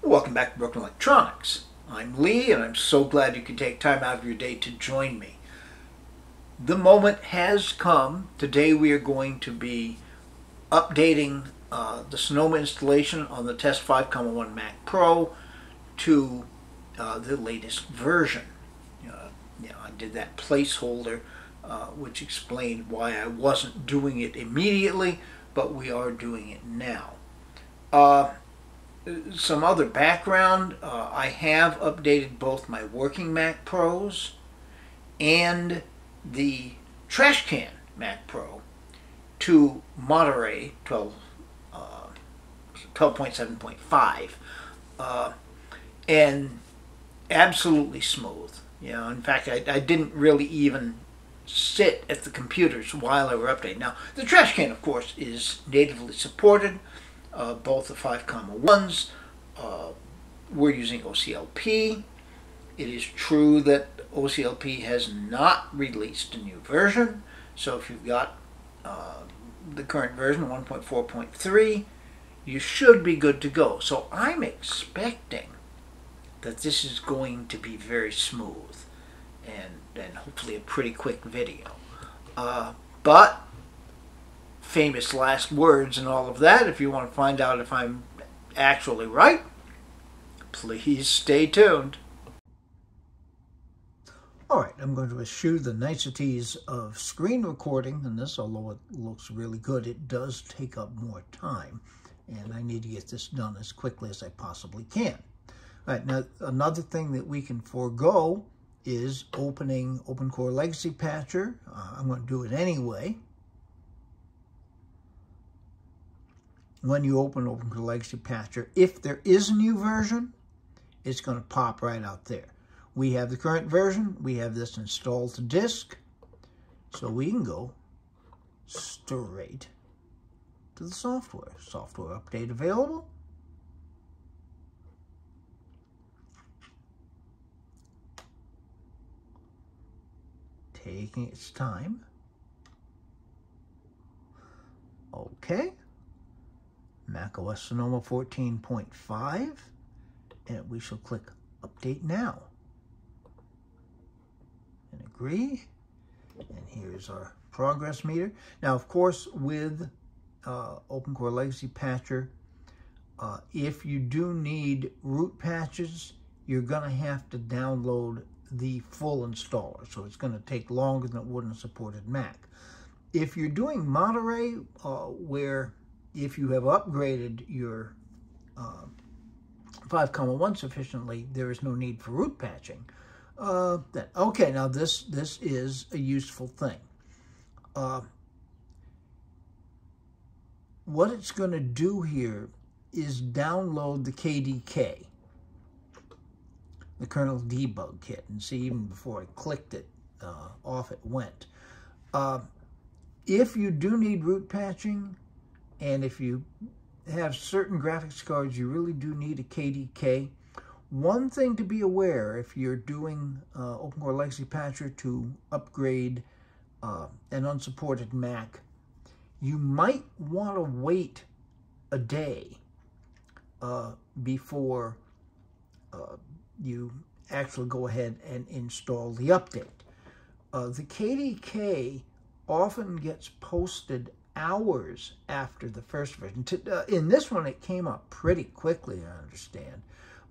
Welcome back to Brooklyn Electronics. I'm Lee, and I'm so glad you could take time out of your day to join me. The moment has come. Today we are going to be updating the Sonoma installation on the Test 5.1 Mac Pro to the latest version. I did that placeholder which explained why I wasn't doing it immediately, but we are doing it now. Some other background, I have updated both my working Mac Pros and the trash can Mac Pro to Monterey 12.7.5 and absolutely smooth. In fact, I didn't really even sit at the computers while I were updating. Now, the trash can, of course, is natively supported. Both the 5.1s, we're using OCLP. It is true that OCLP has not released a new version, so if you've got the current version, 1.4.3, you should be good to go. So I'm expecting that this is going to be very smooth and hopefully a pretty quick video. But famous last words and all of that. If you want to find out if I'm actually right, please stay tuned. Alright, I'm going to eschew the niceties of screen recording in this, although it looks really good. It does take up more time, and I need to get this done as quickly as I possibly can. Alright, now another thing that we can forego is opening OpenCore Legacy Patcher. I'm going to do it anyway. When you open OpenCore Legacy Patcher, if there is a new version, it's going to pop right out there. We have the current version. We have this installed to disk. So we can go straight to the software. Software update available. Taking its time. Okay. macOS Sonoma 14.5, and we shall click Update Now. And agree. And here's our progress meter. Now, of course, with OpenCore Legacy Patcher, if you do need root patches, you're going to have to download the full installer. So it's going to take longer than it would in a supported Mac. If you're doing Monterey, where if you have upgraded your 5.1 sufficiently, there is no need for root patching. Okay, now this is a useful thing. What it's going to do here is download the KDK, the kernel debug kit, and see, even before I clicked it, off it went. If you do need root patching, and if you have certain graphics cards, you really do need a KDK. One thing to be aware, if you're doing OpenCore Legacy Patcher to upgrade an unsupported Mac, you might want to wait a day before you actually go ahead and install the update. The KDK often gets posted hours after the first version. In this one, it came up pretty quickly, I understand,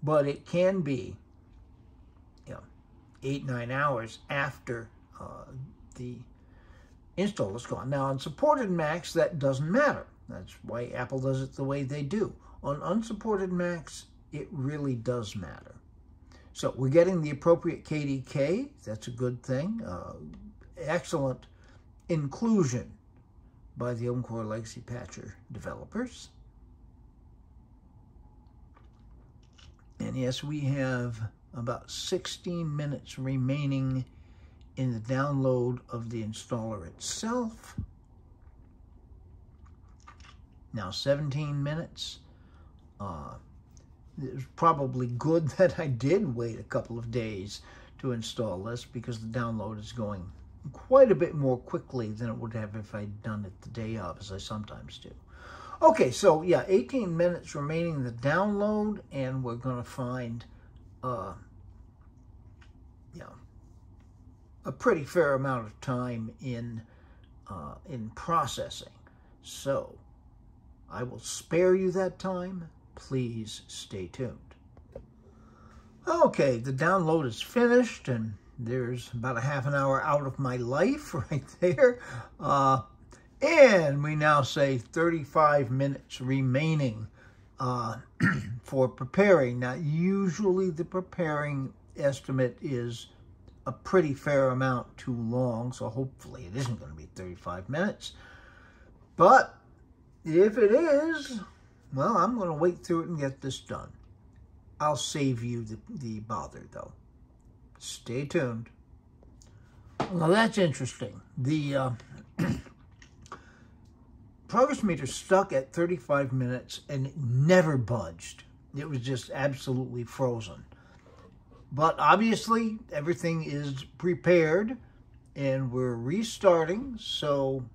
but it can be 8-9 hours after the install is gone. Now, on supported Macs, that doesn't matter. That's why Apple does it the way they do. On unsupported Macs, it really does matter. So we're getting the appropriate KDK. That's a good thing. Excellent inclusion by the OpenCore Legacy Patcher developers. And yes, we have about 16 minutes remaining in the download of the installer itself. Now 17 minutes. It was probably good that I did wait a couple of days to install this, because the download is going quite a bit more quickly than it would have if I'd done it the day of, as I sometimes do. Okay, so yeah, 18 minutes remaining to download, and we're going to find, you know, a pretty fair amount of time in processing. So I will spare you that time. Please stay tuned. Okay, the download is finished, and there's about a half an hour out of my life right there. And we now say 35 minutes remaining for preparing. Now, usually the preparing estimate is a pretty fair amount too long, so hopefully it isn't going to be 35 minutes. But if it is, well, I'm going to wait through it and get this done. I'll save you the bother, though. Stay tuned. Well, that's interesting. The progress meter stuck at 35 minutes and it never budged. It was just absolutely frozen. But obviously, everything is prepared and we're restarting, so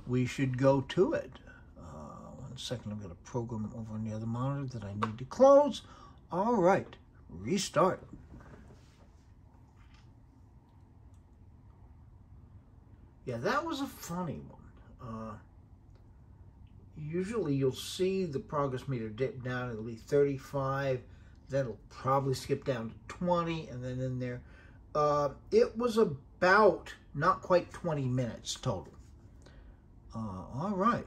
we should go to it. 1 second, I've got a program over on the other monitor that I need to close. All right, restart. Yeah, that was a funny one. Usually you'll see the progress meter dip down. It'll be 35. That'll probably skip down to 20, and then in there. It was about not quite 20 minutes total. All right.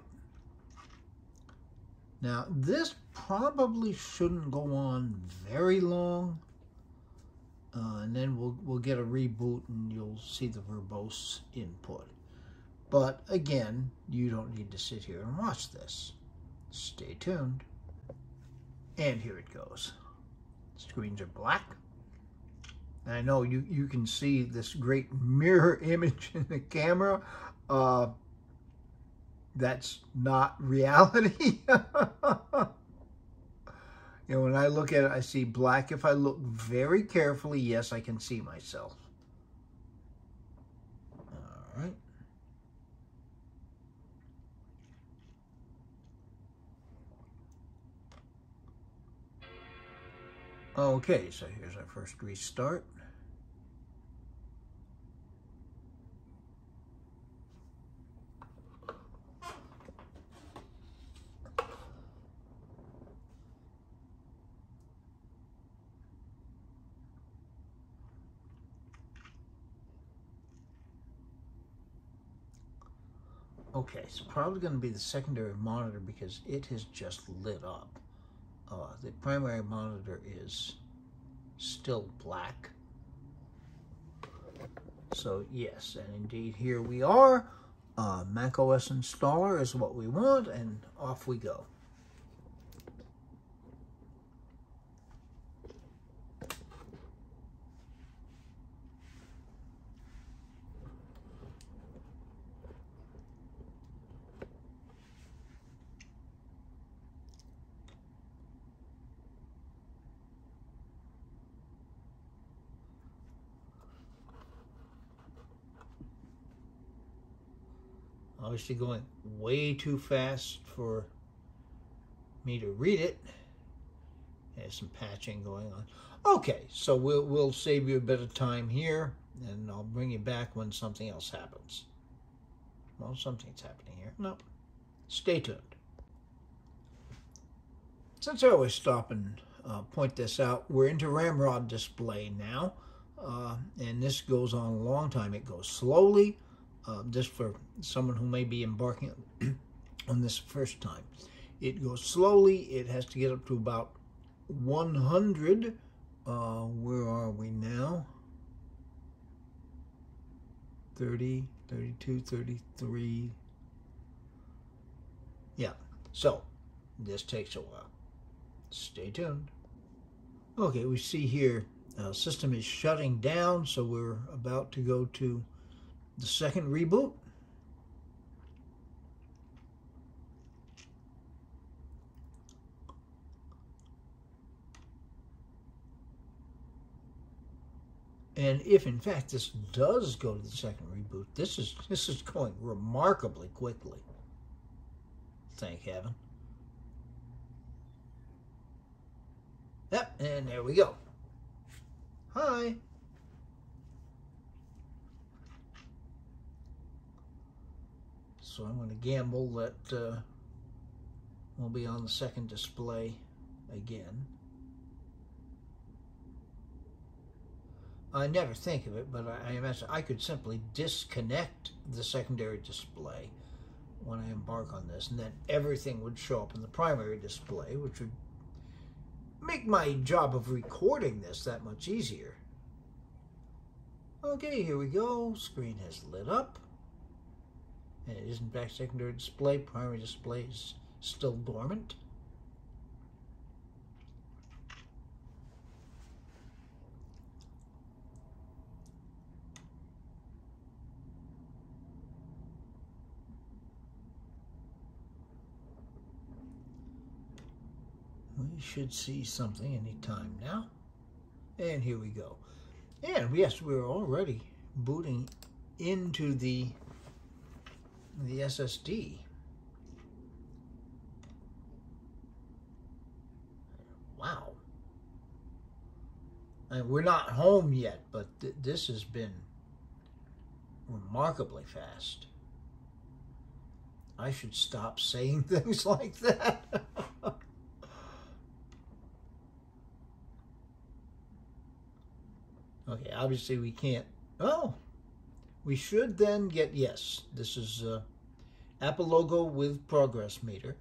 Now, this probably shouldn't go on very long. And then we'll get a reboot and you'll see the verbose input. But again, you don't need to sit here and watch this. Stay tuned. And here it goes. Screens are black. And I know you can see this great mirror image in the camera. That's not reality. You know, when I look at it, I see black. If I look very carefully, yes, I can see myself. All right. Okay, so here's our first restart. Okay, it's probably going to be the secondary monitor because it has just lit up. The primary monitor is still black. So yes, and indeed here we are. macOS installer is what we want, and off we go. Obviously going way too fast for me to read it. There's some patching going on. Okay, so we'll save you a bit of time here, and I'll bring you back when something else happens. Well, something's happening here. No, stay tuned. Since I always stop and point this out, we're into Ramrod display now, and this goes on a long time. It goes slowly. Just for someone who may be embarking on this first time. It goes slowly. It has to get up to about 100. Where are we now? 30, 32, 33. Yeah, so this takes a while. Stay tuned. Okay, we see here system is shutting down, so we're about to go to the second reboot. And if in fact this does go to the second reboot, this is going remarkably quickly. thank heaven. Yep, and there we go. Hi. So I'm going to gamble that we'll be on the second display again. I never think of it, but I imagine I could simply disconnect the secondary display when I embark on this, and then everything would show up in the primary display, which would make my job of recording this that much easier. Okay, here we go. Screen has lit up. And it is in fact secondary display. Primary display is still dormant. We should see something any time now. And here we go. And yes, we're already booting into the SSD. Wow. And we're not home yet, but this has been remarkably fast. I should stop saying things like that. Okay, obviously we can't. Oh, we should then get, yes, this is Apple logo with progress meter.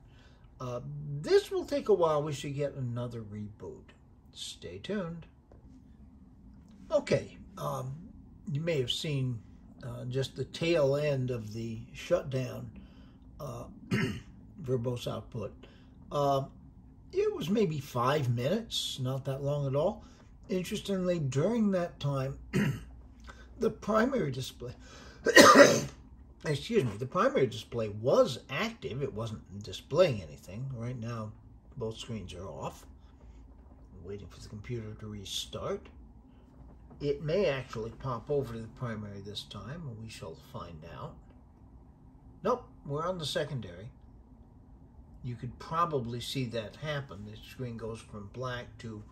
This will take a while. We should get another reboot. Stay tuned. Okay, you may have seen just the tail end of the shutdown verbose output. It was maybe 5 minutes, not that long at all. Interestingly, during that time, the primary display, excuse me, the primary display was active. It wasn't displaying anything. Right now, both screens are off. I'm waiting for the computer to restart. It may actually pop over to the primary this time, and we shall find out. Nope, we're on the secondary. You could probably see that happen. The screen goes from black to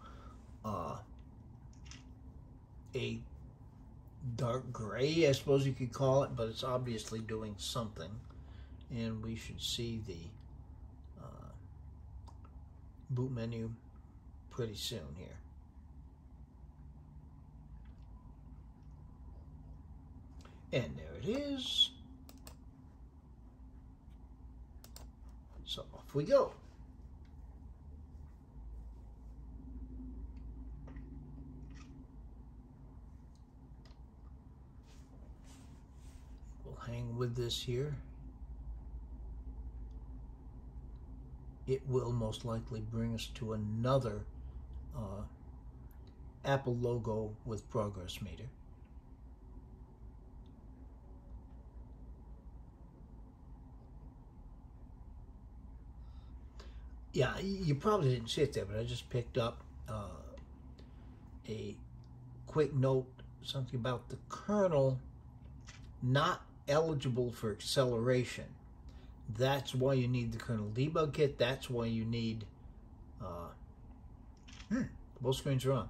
a dark gray, I suppose you could call it, but it's obviously doing something. And we should see the boot menu pretty soon here. And there it is. So off we go. Hang with this here. It will most likely bring us to another Apple logo with progress meter. Yeah, you probably didn't see it there, but I just picked up a quick note, something about the kernel not eligible for acceleration. That's why you need the kernel debug kit. That's why you need both screens are on.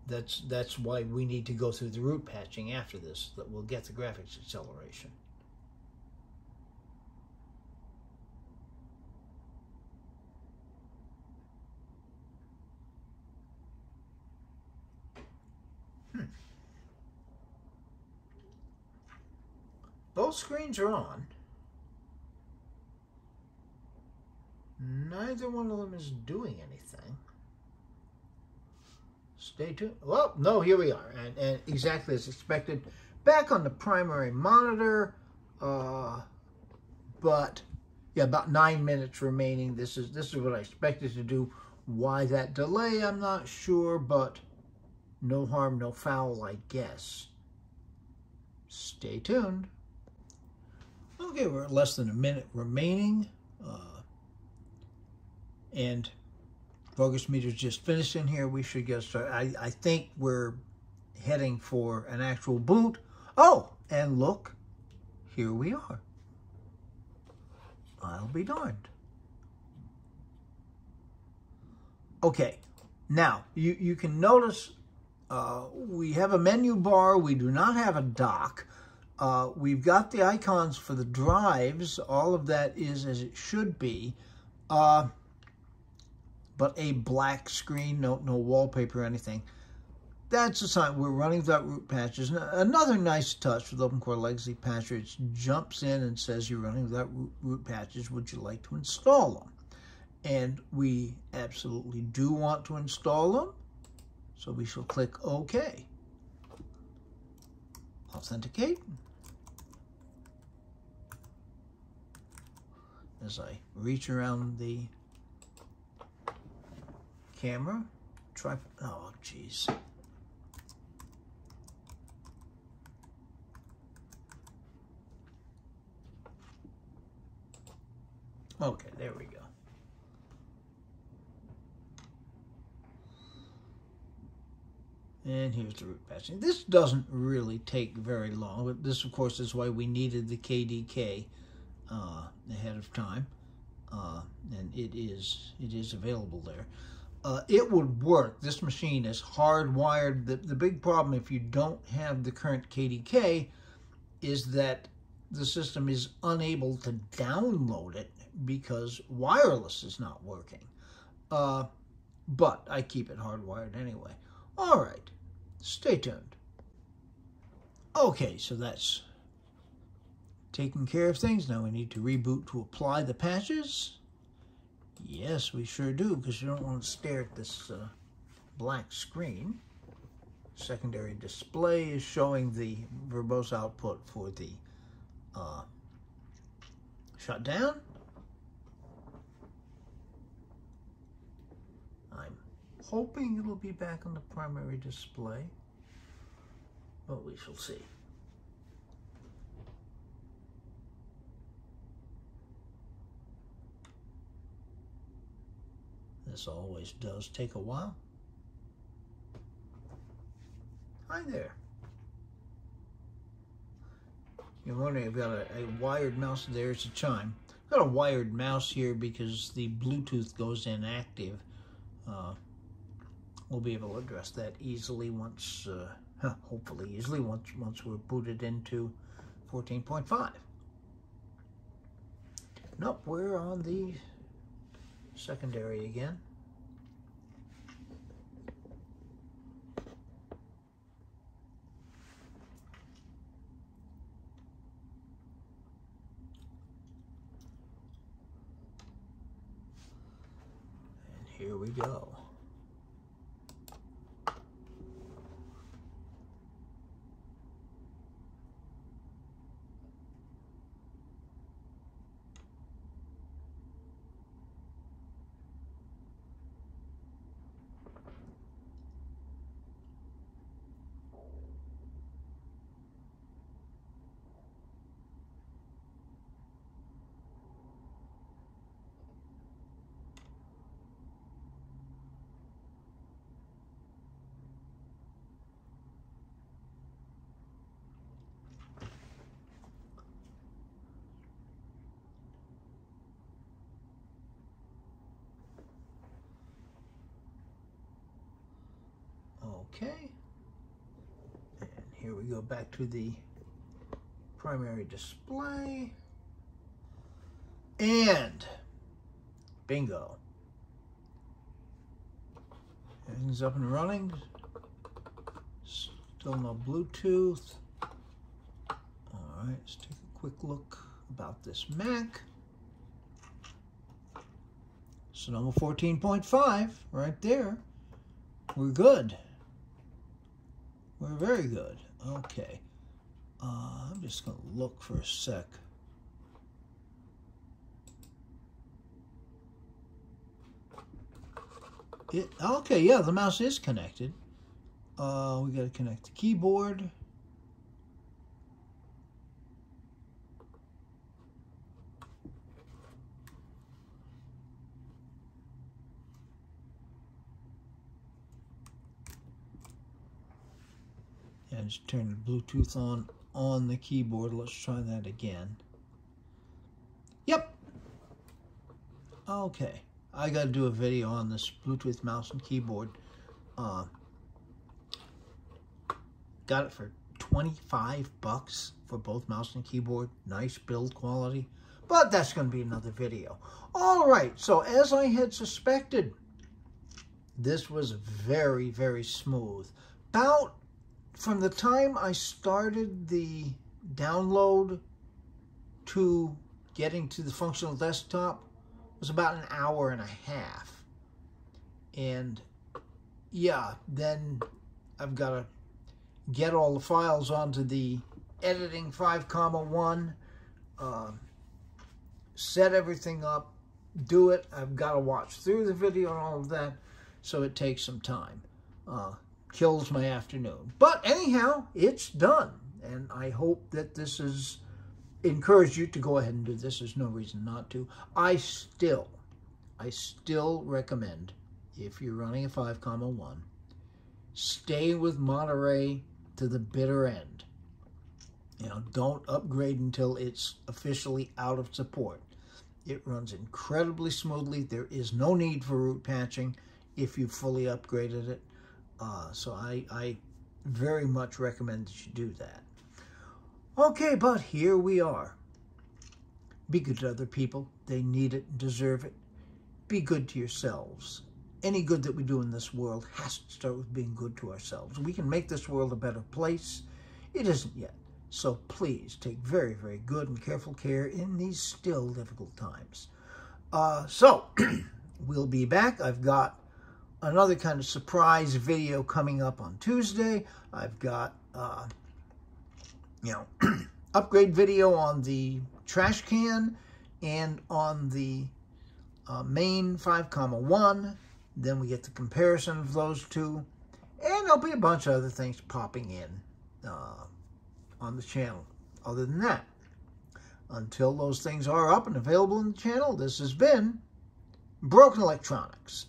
That's why we need to go through the root patching after this, that we'll get the graphics acceleration. Both screens are on. Neither one of them is doing anything. Stay tuned. Well, no, here we are. And exactly as expected. Back on the primary monitor. But, yeah, about 9 minutes remaining. This is what I expected to do. Why that delay, I'm not sure, but no harm, no foul, I guess. Stay tuned. Okay, we're at less than a minute remaining. And progress meter's just finished in here. We should get started. I think we're heading for an actual boot. Oh, and look, here we are. I'll be darned. Okay, now you can notice we have a menu bar. We do not have a dock. We've got the icons for the drives. All of that is as it should be. But a black screen, no wallpaper or anything. That's a sign we're running without root patches. Another nice touch with OpenCore Legacy Patcher, it jumps in and says you're running without root patches. Would you like to install them? And we absolutely do want to install them. So we shall click OK. Authenticate. As I reach around the camera, oh geez. Okay, there we go. And here's the root patching. This doesn't really take very long, but this, of course, is why we needed the KDK ahead of time, and it is available there. It would work. This machine is hardwired. The big problem, if you don't have the current KDK, is that the system is unable to download it because wireless is not working. But I keep it hardwired anyway. All right, stay tuned. Okay, so that's taking care of things. Now we need to reboot to apply the patches. Yes, we sure do, because you don't want to stare at this black screen. Secondary display is showing the verbose output for the shutdown. I'm hoping it'll be back on the primary display, but we shall see. This always does take a while. Hi there. You're wondering, I've got a wired mouse. There's a chime. I've got a wired mouse here because the Bluetooth goes inactive. We'll be able to address that easily once, hopefully easily, once we're booted into 14.5. Nope, we're on the secondary again. And here we go. Okay, and here we go back to the primary display, and bingo, everything's up and running. Still no Bluetooth. All right, let's take a quick look about this Mac. Sonoma 14.5 right there. We're good. We're very good. Okay. I'm just going to look for a sec. Okay, yeah, the mouse is connected. We got to connect the keyboard. And just turn the Bluetooth on the keyboard. Let's try that again. Yep. Okay. I got to do a video on this Bluetooth mouse and keyboard. Got it for $25 for both mouse and keyboard. Nice build quality. But that's going to be another video. All right, so as I had suspected, this was very, very smooth. About from the time I started the download to getting to the functional desktop was about an hour and a half. And yeah, then I've got to get all the files onto the editing 5.1, set everything up, do it. I've got to watch through the video and all of that, so it takes some time. Kills my afternoon. But anyhow, it's done. And I hope that this has encouraged you to go ahead and do this. There's no reason not to. I still recommend, if you're running a 5.1, stay with Monterey to the bitter end. You know, don't upgrade until it's officially out of support. It runs incredibly smoothly. There is no need for root patching if you've fully upgraded it. So I very much recommend that you do that. Okay, but here we are. Be good to other people. They need it and deserve it. Be good to yourselves. Any good that we do in this world has to start with being good to ourselves. We can make this world a better place. It isn't yet. So please take very, very good and careful care in these still difficult times. So we'll be back. I've got another kind of surprise video coming up on Tuesday. I've got, upgrade video on the trash can and on the main 5.1. Then we get the comparison of those two. And there'll be a bunch of other things popping in on the channel. Other than that, until those things are up and available in the channel, this has been Broken Electronics.